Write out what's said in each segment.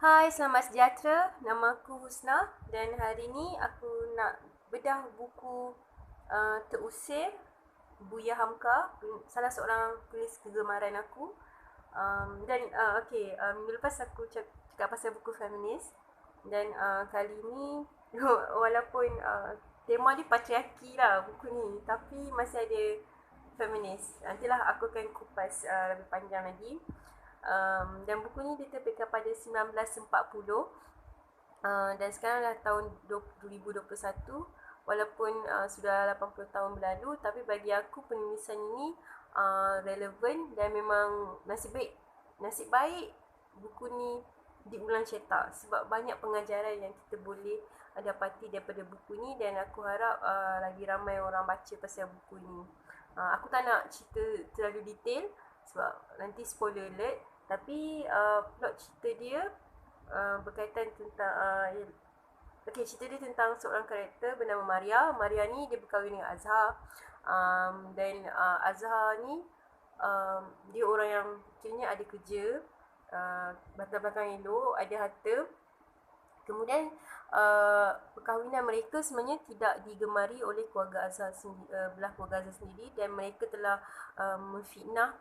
Hai, selamat sejahtera. Nama aku Husna dan hari ni aku nak bedah buku Terusir Buya Hamka, salah seorang penulis kegemaran aku. Minggu lepas aku cakap pasal buku feminis dan kali ni walaupun tema dia patriarki lah buku ni, tapi masih ada feminis. Nantilah aku akan kupas lebih panjang lagi. Dan buku ni diterbitkan pada 1940 dan sekarang dah tahun 2021. Walaupun sudah 80 tahun berlalu, tapi bagi aku penulisan ini relevan dan memang nasib baik buku ni diulang cetak sebab banyak pengajaran yang kita boleh dapati daripada buku ni dan aku harap lagi ramai orang baca pasal buku ni. Aku tak nak cerita terlalu detail sebab nanti spoiler alert, tapi plot cerita dia berkaitan tentang cerita dia tentang seorang karakter bernama Maria. Maria ni dia berkahwin dengan Azhar. Dan Azhar ni dia orang yang kiranya ada kerja, latar belakang elok, ada harta. Kemudian perkahwinan mereka sebenarnya tidak digemari oleh keluarga Azhar sendiri, belah keluarga Azhar sendiri, dan mereka telah memfitnah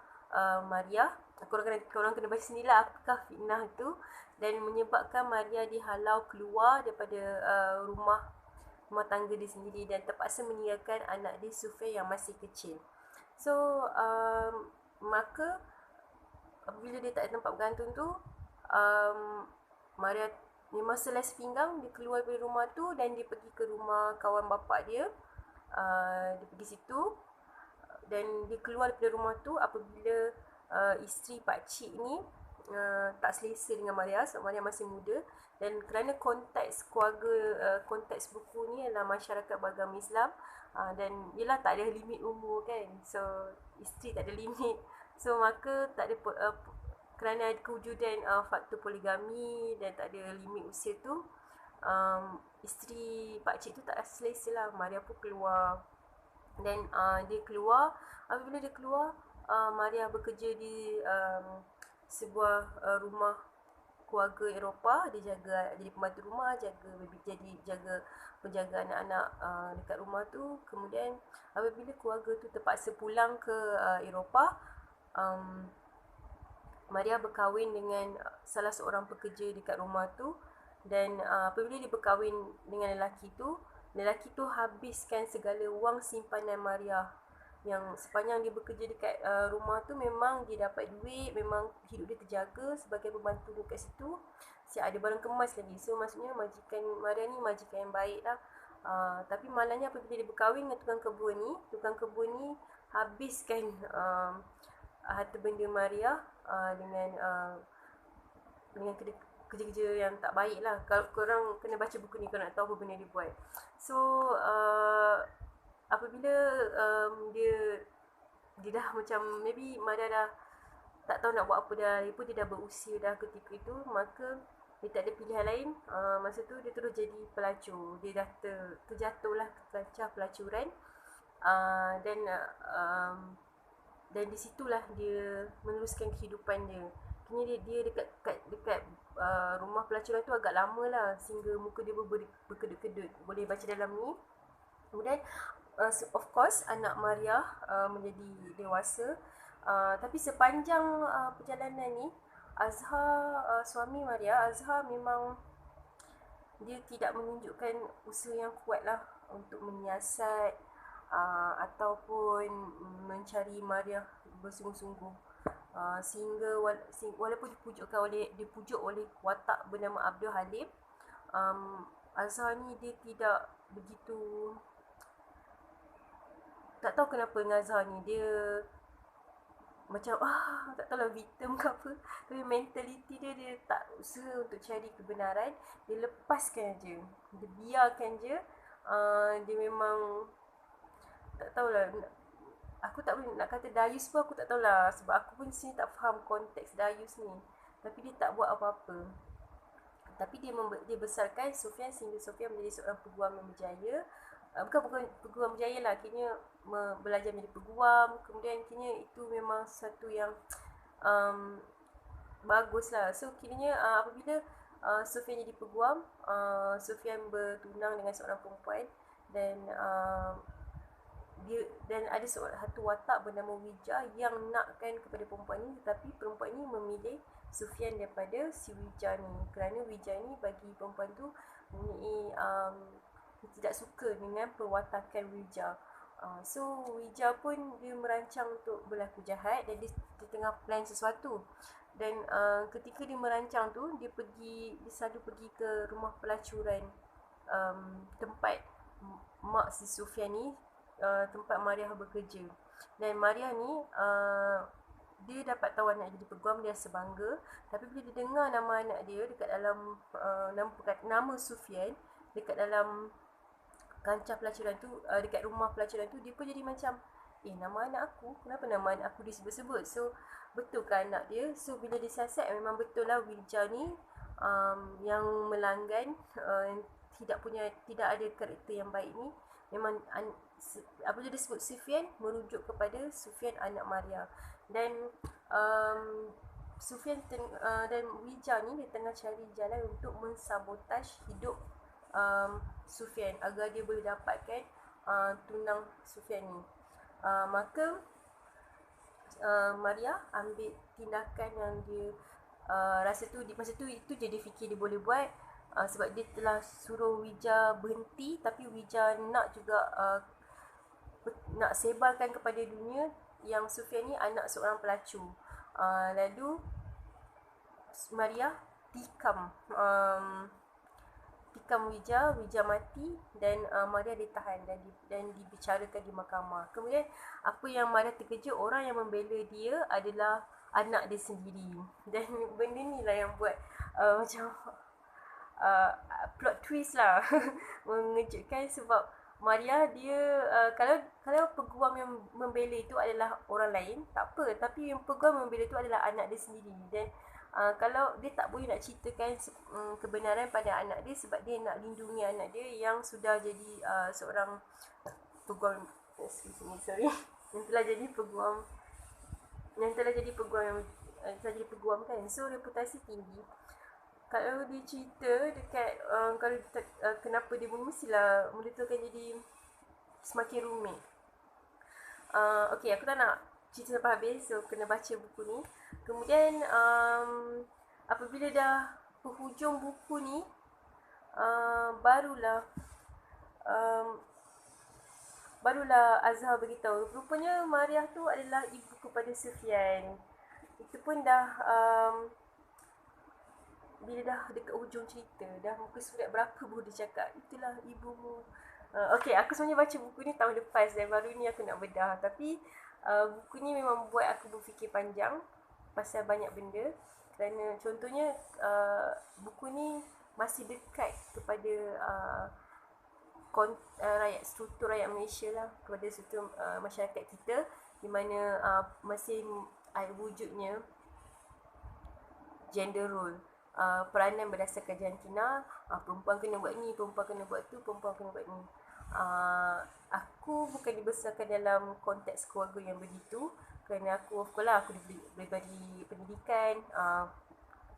Maria. Korang kena baca sendirilah apakah fitnah itu, dan menyebabkan Maria dihalau keluar daripada rumah tangga dia sendiri dan terpaksa meninggalkan anak dia Sufyan yang masih kecil. So maka apabila dia tak ada tempat bergantung tu, Maria memang selas pinggang, dia keluar dari rumah tu dan dia pergi ke rumah kawan bapa dia. Dia pergi situ dan dia keluar daripada rumah tu apabila isteri pakcik ni tak selesa dengan Maria sebab Maria masih muda, dan kerana konteks keluarga, konteks buku ni adalah masyarakat beragama Islam, dan yelah tak ada limit umur kan, so isteri tak ada limit, so maka tak ada kerana ada kewujudan faktor poligami dan tak ada limit usia tu, isteri pakcik tu tak selesa lah. Maria pun keluar dan dia keluar. Apabila dia keluar, Maria bekerja di sebuah rumah keluarga Eropah. Dia jadi pembantu rumah, jaga penjaga anak-anak dekat rumah tu. Kemudian apabila keluarga tu terpaksa pulang ke Eropah, Maria berkahwin dengan salah seorang pekerja dekat rumah tu, dan apabila dia berkahwin dengan lelaki tu habiskan segala wang simpanan Maria. Yang sepanjang dia bekerja dekat rumah tu memang dia dapat duit, memang hidup dia terjaga sebagai pembantu dekat situ. Siap ada barang kemas lagi. So maksudnya majikan Maria ni majikan yang baik lah. Tapi malangnya apabila dia berkahwin dengan tukang kebun ni habiskan harta benda Maria dengan kerja-kerja yang tak baik lah. Kalau korang kena baca buku ni, korang nak tahu apa benda dia buat. So apabila dia dah macam maybe Maria dah tak tahu nak buat apa dah, dia dah berusia dah ketika itu, maka dia tak ada pilihan lain. Masa tu dia terus jadi pelacur. Dia dah terjatuh lah ke kancah pelacuran. Dan di situlah dia meneruskan kehidupan dia. Kini dia dekat rumah pelacuran tu agak lama lah, sehingga muka dia berkedut-kedut. Boleh baca dalam ni. Kemudian of course anak Maria menjadi dewasa. Tapi sepanjang perjalanan ni, Azhar, suami Maria, Azhar memang dia tidak menunjukkan usaha yang kuat lah untuk menyiasat ataupun mencari Maria bersungguh-sungguh, sehingga walaupun dipujuk oleh watak bernama Abdul Halim, Azhar ni dia tidak begitu, tak tahu kenapa dengan Azhar ni, dia macam tak tahu lah victim ke apa, tapi mentaliti dia tak usaha untuk cari kebenaran. Dia lepaskan je, dia biarkan je. Dia memang tak tahulah, aku tak boleh nak kata dayus pun, aku tak tahulah sebab aku pun sini tak faham konteks dayus ni. Tapi dia tak buat apa-apa, tapi dia besarkan Sufyan sehingga Sufyan menjadi seorang peguam yang berjaya. Bukan peguam berjaya lah, akhirnya belajar menjadi peguam. Kemudian akhirnya itu memang satu yang bagus lah. So kiranya apabila Sufyan jadi peguam. Sufyan bertunang dengan seorang perempuan dan dan ada satu watak bernama Wija yang nakkan kepada perempuan ni, tetapi perempuan ni memilih Sufyan daripada si Wija ni, kerana Wija ni bagi perempuan tu mempunyai tidak suka dengan perwatakan Wija. So Wija pun dia merancang untuk berlaku jahat dan dia tengah plan sesuatu. Dan ketika dia merancang tu, dia selalu pergi ke rumah pelacuran, tempat mak si Sufyan ni, tempat Mariah bekerja. Dan Mariah ni dia dapat tahu anak jadi peguam, dia rasa bangga. Tapi bila dia dengar nama anak dia dekat dalam nama Sufyan dekat dalam kancah pelacuran tu, dekat rumah pelacuran tu, dia pun jadi macam, nama anak aku, kenapa nama anak aku disebut-sebut? So betul ke anak dia? So bila disiasat, memang betul lah Wija ni yang melanggan, tidak ada karakter yang baik ni. Memang apabila disebut Sufyan, merujuk kepada Sufyan anak Maria. Dan Sufyan dan Wija ni dia tengah cari jalan untuk mensabotaj hidup Sufyan agar dia boleh dapatkan tunang Sufyan ni. Maka Maria ambil tindakan yang dia rasa tu, masa tu itu je dia fikir dia boleh buat, sebab dia telah suruh Wija berhenti, tapi Wija nak juga nak sebarkan kepada dunia yang Sufyan ni anak seorang pelacur. Lalu Maria tikam Wija mati, dan Maria ditahan dan dibicarakan di mahkamah. Kemudian apa yang Maria terkejut, orang yang membela dia adalah anak dia sendiri. Dan benda ni lah yang buat macam plot twist lah mengejutkan, sebab Maria dia kalau peguam yang membela itu adalah orang lain, tak apa, tapi yang peguam membela itu adalah anak dia sendiri. Dan kalau dia tak boleh nak ceritakan kebenaran pada anak dia, sebab dia nak lindungi anak dia yang sudah jadi seorang peguam, yang telah jadi peguam kan. So reputasi tinggi. Kalau dia cerita dekat kenapa dia bunuh, mestilah benda tu akan jadi semakin rumit. Okay, aku tak nak cerita sampai habis, so kena baca buku ni. Kemudian apabila dah penghujung buku ni, barulah Azhar beritahu rupanya Mariah tu adalah ibu kepada Sufyan. Itu pun dah bila dah dekat hujung cerita, dah muka surat berapa baru dia cakap, itulah ibumu. Okay, aku sebenarnya baca buku ni tahun lepas dan baru ni aku nak bedah. Tapi buku ni memang buat aku berfikir panjang pasal banyak benda. Kerana contohnya buku ni masih dekat kepada struktur rakyat Malaysia lah, kepada struktur masyarakat kita, di mana masih ada wujudnya gender role, peranan berdasarkan jantina, perempuan kena buat ni, perempuan kena buat tu, perempuan kena buat ni. Aku bukan dibesarkan dalam konteks keluarga yang begitu, kerana aku of course lah aku bagi pendidikan,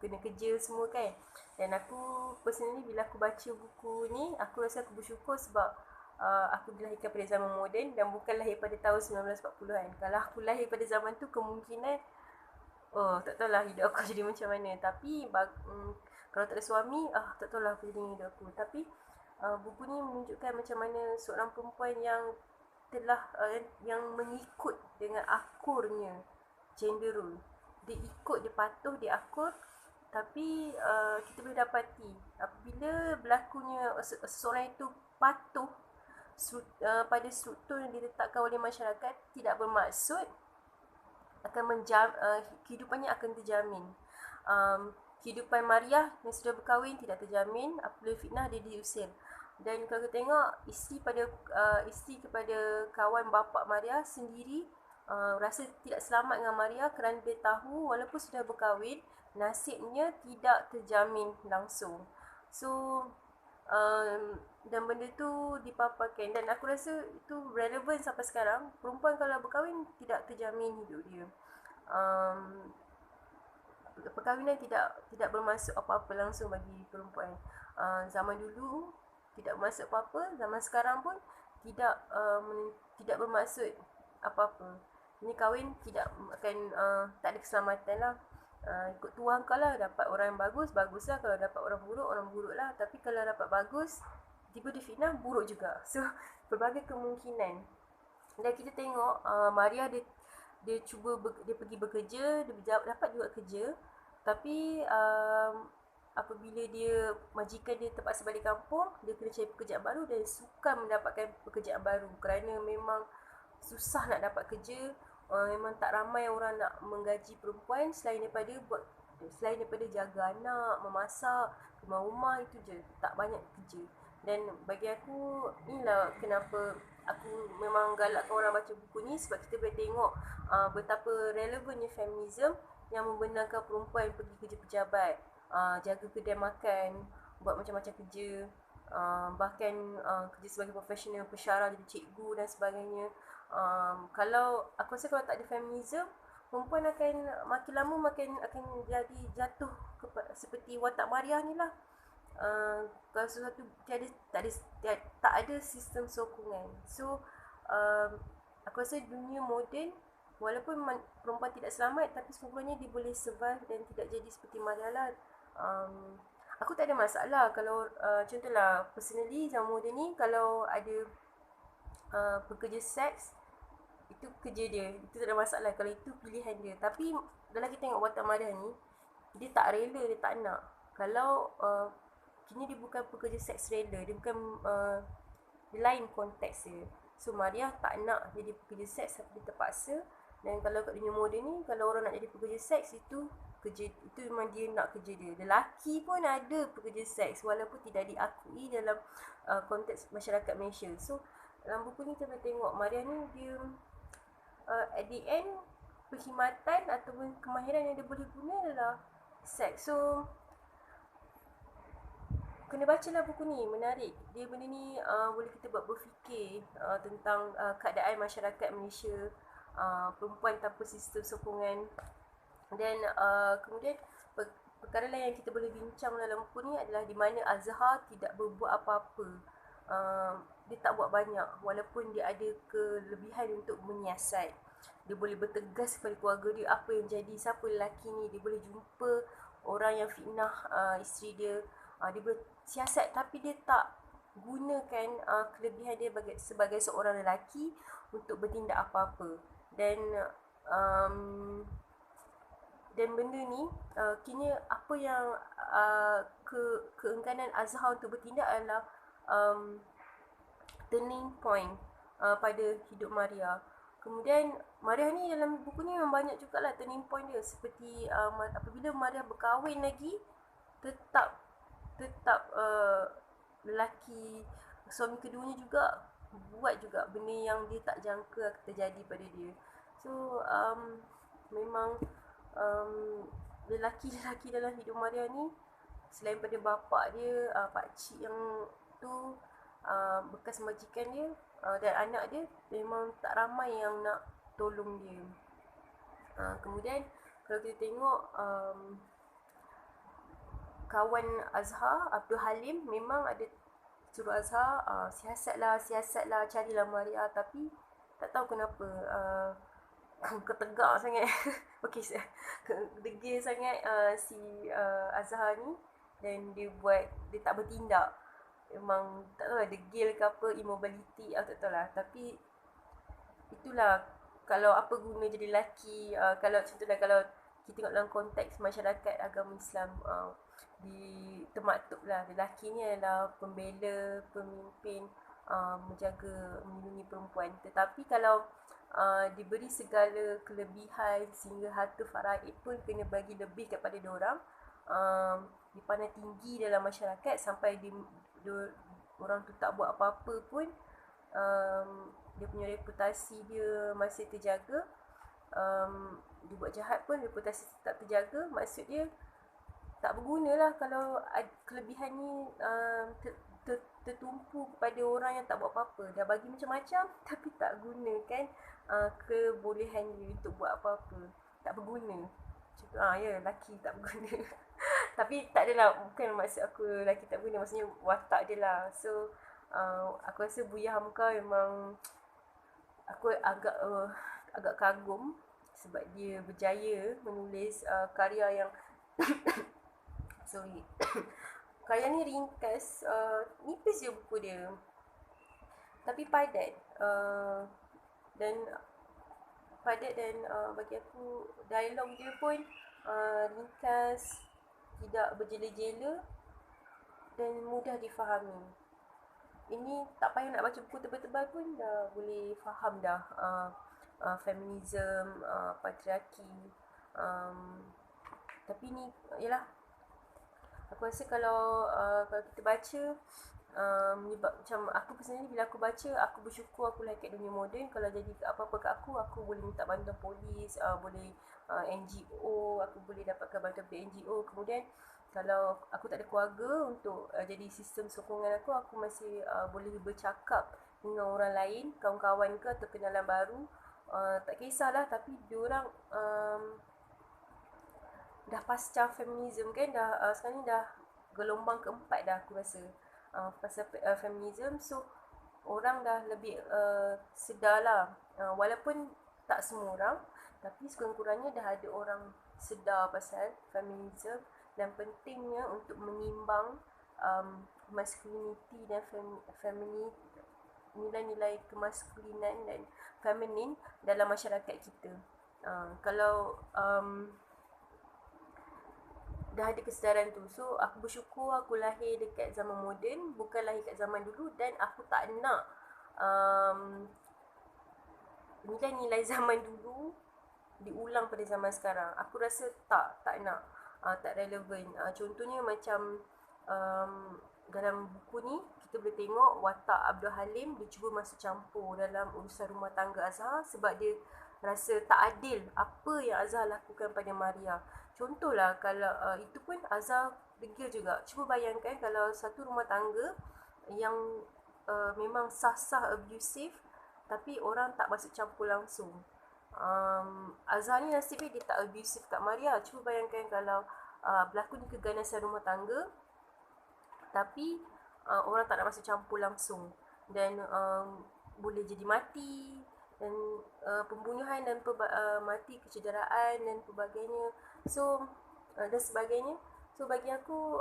kena kerja semua kan. Dan aku personally bila aku baca buku ni, aku rasa aku bersyukur sebab aku dilahirkan pada zaman moden dan bukan lahir pada tahun 1940-an. Kalau aku lahir pada zaman tu, kemungkinan tak tahulah hidup aku jadi macam mana. Tapi kalau tak ada suami, tak tahulah apa jadi hidup aku. Tapi buku ni menunjukkan macam mana seorang perempuan yang telah yang mengikut dengan akurnya gender role. Dia ikut, dia patuh, dia akur. Tapi kita boleh dapati apabila berlakunya seseorang itu patuh pada struktur yang diletakkan oleh masyarakat, tidak bermaksud akan kehidupannya akan terjamin. Kehidupan Maria yang sudah berkahwin tidak terjamin. Apabila fitnah, dia diusir. Dan kalau kita tengok isteri kepada kawan bapa Maria sendiri rasa tidak selamat dengan Maria kerana dia tahu walaupun sudah berkahwin, nasibnya tidak terjamin langsung. So dan benda tu dipaparkan, dan aku rasa itu relevan sampai sekarang. Perempuan kalau berkahwin tidak terjamin hidup dia. perkahwinan tidak bermaksud apa-apa langsung bagi perempuan. Zaman dulu tidak bermaksud apa-apa, zaman sekarang pun tidak bermaksud apa-apa. Ini kahwin tidak akan tak ada keselamatan lah. Ikut tuang kau lah, dapat orang yang bagus, bagus lah. Kalau dapat orang buruk lah. Tapi kalau dapat bagus, tiba dia fitnah, buruk juga. So, berbagai kemungkinan. Dan kita tengok Maria dia cuba dia pergi bekerja, dia dapat juga kerja. Tapi apabila dia majikan dia terpaksa balik kampung, dia kena cari pekerjaan baru dan sukar mendapatkan pekerjaan baru kerana memang susah nak dapat kerja. Memang tak ramai orang nak menggaji perempuan selain daripada jaga anak, memasak, rumah-rumah, itu je, tak banyak kerja. Dan bagi aku, inilah kenapa aku memang galakkan orang baca buku ni, sebab kita boleh tengok betapa relevannya feminism yang membenarkan perempuan pergi kerja pejabat, jaga kedai makan, buat macam-macam kerja, bahkan kerja sebagai profesional, pensyarah, jadi cikgu dan sebagainya. Kalau aku rasa kalau tak ada feminism, perempuan akan makin lama makin akan jadi jatuh seperti watak Maria ni lah. Kalau sesuatu tak ada sistem sokongan. So aku rasa dunia moden, walaupun perempuan tidak selamat, tapi sekurang-kurangnya dia boleh survive dan tidak jadi seperti Maria lah. Aku tak ada masalah kalau contohlah personally zaman moden ni, kalau ada pekerja seks, itu kerja dia, itu tak ada masalah kalau itu pilihan dia. Tapi dalam kita tengok watak Maria ni, dia tak rela, dia tak nak. Kalau kini dia bukan pekerja seks rela, dia bukan dia lain konteks dia. So Maria tak nak jadi pekerja seks tapi dia terpaksa. Dan kalau kat dunia moden ni, kalau orang nak jadi pekerja seks, itu memang dia nak kerja dia. Lelaki pun ada pekerja seks walaupun tidak diakui dalam konteks masyarakat Malaysia. So dalam buku ni kita boleh tengok Maria ni dia at the end, perkhidmatan ataupun kemahiran yang dia boleh guna adalah seks. So kena bacalah buku ni, menarik. Dia benda ni boleh kita buat berfikir tentang keadaan masyarakat Malaysia, perempuan tanpa sistem sokongan. Dan kemudian perkara lain yang kita boleh bincang dalam buku ni adalah di mana Azhar tidak berbuat apa-apa. Dia tak buat banyak walaupun dia ada kelebihan untuk menyiasat. Dia boleh bertegas kepada keluarga dia apa yang jadi, siapa lelaki ni. Dia boleh jumpa orang yang fitnah isteri dia. Dia boleh siasat, tapi dia tak gunakan kelebihan dia sebagai seorang lelaki untuk bertindak apa-apa. Dan benda ni kini apa yang keengganan Azhar untuk bertindak adalah turning point pada hidup Maria. Kemudian Maria ni dalam buku ni memang banyak jugalah turning point dia, seperti apabila Maria berkahwin lagi, tetap lelaki suami keduanya juga buat juga benda yang dia tak jangka akan terjadi pada dia. So memang lelaki-lelaki dalam hidup Maria ni, selain pada bapak dia, pakcik yang tu, bekas majikan dia, dan anak dia, memang tak ramai yang nak tolong dia. Kemudian kalau kita tengok kawan Azhar, Abdul Halim, memang ada suruh Azhar siasatlah, carilah Maria, tapi tak tahu kenapa ketegak sangat okey, degil sangat si Azhar ni, dan dia tak bertindak. Memang tak tahu lah degil ke apa, immobility, aku tak tahu lah. Tapi itulah, kalau apa guna jadi lelaki. Kalau contohnya, kalau kita tengok dalam konteks masyarakat agama Islam, di termaktub lah, lelaki ni adalah pembela, pemimpin, menjaga, melindungi perempuan. Tetapi kalau diberi segala kelebihan sehingga harta faraid pun kena bagi lebih kepada diorang, dipandang tinggi dalam masyarakat sampai orang tu tak buat apa-apa pun, dia punya reputasi dia masih terjaga. Dia buat jahat pun reputasi tak terjaga. Maksud dia tak berguna lah kalau kelebihan ni tertumpu kepada orang yang tak buat apa-apa. Dah bagi macam-macam tapi tak gunakan kebolehan dia untuk buat apa-apa. Tak berguna. Macam Ya, lelaki tak berguna. Tapi tak adalah, bukan maksud aku lelaki tak berguna, maksudnya watak dia lah. So aku rasa Buya Hamka memang aku agak kagum sebab dia berjaya menulis karya yang sorry karya ni ringkas, nipis je buku dia tapi padat, dan bagi aku dialog dia pun ringkas, tidak berjela-jela dan mudah difahami. Ini tak payah nak baca buku tebal-tebal pun dah boleh faham dah feminism, patriarki. Tapi ni yalah, aku rasa kalau kita baca, macam aku personally bila aku baca, aku bersyukur aku lahir kat dunia moden. Kalau jadi apa-apa kat aku boleh minta bantuan polis, boleh NGO, aku boleh dapatkan bantuan dari NGO. Kemudian kalau aku tak ada keluarga untuk jadi sistem sokongan aku masih boleh bercakap dengan orang lain, kawan-kawan ke atau kenalan baru. Tak kisahlah, tapi diorang dah pasca feminism kan, sekarang ni dah gelombang keempat dah aku rasa pasal feminism. So orang dah lebih sedar lah, walaupun tak semua orang, tapi sekurang-kurangnya dah ada orang sedar pasal feminism dan pentingnya untuk menimbang masculinity dan nilai-nilai kemaskulinan dan feminin dalam masyarakat kita. Kalau dah ada kesedaran tu. So aku bersyukur aku lahir dekat zaman moden, bukan lahir kat zaman dulu. Dan aku tak nak nilai-nilai zaman dulu diulang pada zaman sekarang. Aku rasa tak nak, tak relevan. Contohnya macam dalam buku ni kita boleh tengok watak Abdul Halim, dia cuba masuk campur dalam urusan rumah tangga Azhar sebab dia rasa tak adil apa yang Azhar lakukan pada Maria. Contohlah kalau itu pun Azhar degil juga. Cuba bayangkan kalau satu rumah tangga yang memang sah-sah abusive tapi orang tak masuk campur langsung. Azhar ni nasibnya dia tak abusive kat Maria. Cuba bayangkan kalau berlaku ni keganasan rumah tangga tapi orang tak nak masuk campur langsung dan boleh jadi mati dan pembunuhan dan mati, kecederaan dan pelbagainya. So dan sebagainya. So bagi aku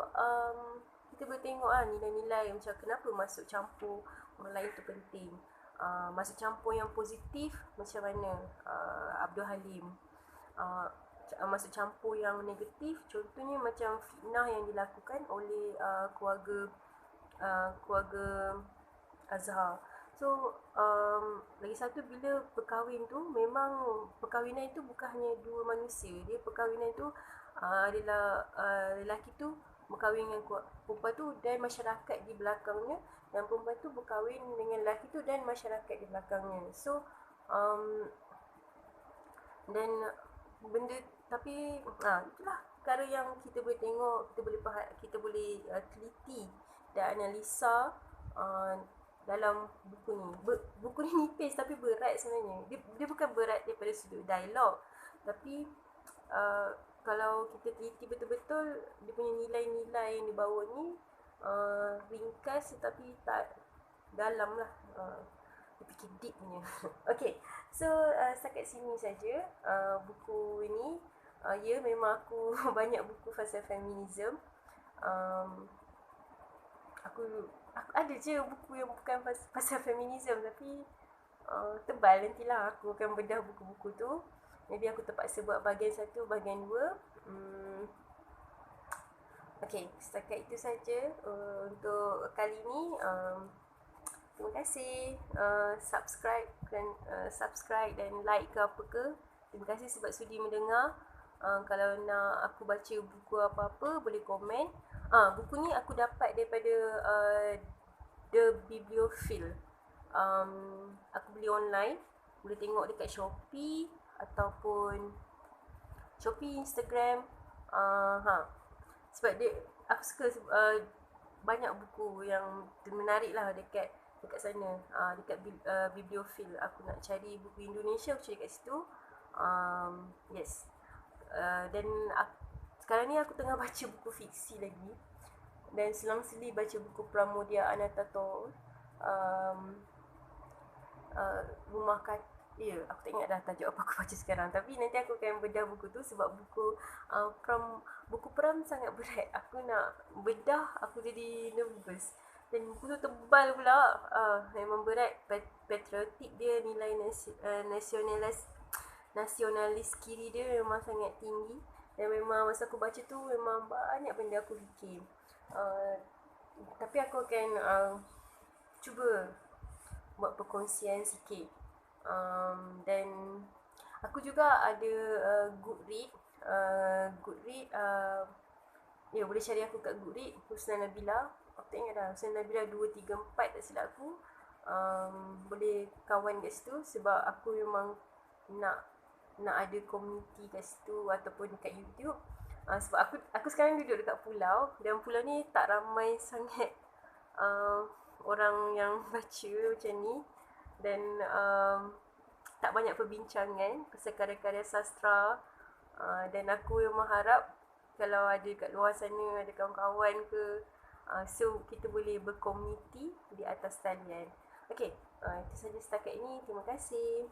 kita boleh tengok nilai-nilai macam kenapa masuk campur orang lain tu penting. Masuk campur yang positif macam mana Abdul Halim, masuk campur yang negatif contohnya macam fitnah yang dilakukan oleh keluarga Azhar. So lagi satu, bila perkahwin tu memang perkahwinan itu bukan hanya dua manusia. Dia perkahwinan tu adalah lelaki tu berkahwin dengan perempuan tu dan masyarakat di belakangnya, dan perempuan tu berkahwin dengan lelaki tu dan masyarakat di belakangnya. So dan benda, tapi itulah perkara yang kita boleh tengok, kita boleh teliti dan analisa dalam buku ni. Buku ni nipis tapi berat sebenarnya. Dia bukan berat daripada sudut dialog, tapi kalau kita teliti betul-betul dia punya nilai-nilai yang dibawa ni ringkas tetapi tak dalam lah. Dia fikir deep punya. Okay, so setakat sini saja buku ini. Ya, memang aku banyak buku pasal feminism. Aku ada je buku yang bukan pasal feminism tapi tebal. Nantilah aku akan bedah buku-buku tu. Maybe aku terpaksa buat bahagian 1, bahagian 2. Okay, setakat itu saja untuk kali ni. Terima kasih. Subscribe dan like ke apa ke. Terima kasih sebab sudi mendengar. Kalau nak aku baca buku apa-apa boleh komen. Buku ni aku dapat daripada The Bibliophile. Aku beli online. Boleh tengok dekat Shopee ataupun Shopee, Instagram. Sebab aku suka banyak buku yang menarik lah dekat sana, dekat Bibliophile. Aku nak cari buku Indonesia, aku cari kat situ. Yes. Dan sekarang ni aku tengah baca buku fiksi lagi, dan selang-seli baca buku Pramodia Anantatur, um, Rumah Kaca. Ya, aku tak ingat dah tajuk apa aku baca sekarang. Tapi nanti aku akan bedah buku tu sebab buku Pram sangat berat. Aku nak bedah, aku jadi nervous. Dan buku tu tebal pula. Memang berat. Patriotik dia, nilai nasionalis kiri dia memang sangat tinggi. Dan memang masa aku baca tu memang banyak benda aku fikir. Uh, tapi aku akan cuba buat perkongsian sikit. Dan aku juga ada Goodread. Ya, boleh cari aku kat Goodread, Husna Nabila. Aku tak ingat dah, Husna Nabila 234 tak silap aku. Boleh kawan kat situ sebab aku memang nak ada komuniti kat situ ataupun kat YouTube. Sebab aku sekarang duduk dekat pulau, dan pulau ni tak ramai sangat orang yang baca macam ni. Dan tak banyak perbincangan pasal karya-karya sastra. Dan aku memang harap kalau ada kat luar sana, ada kawan-kawan ke, so kita boleh berkomuniti di atas talian. Okay, itu saja setakat ini. Terima kasih.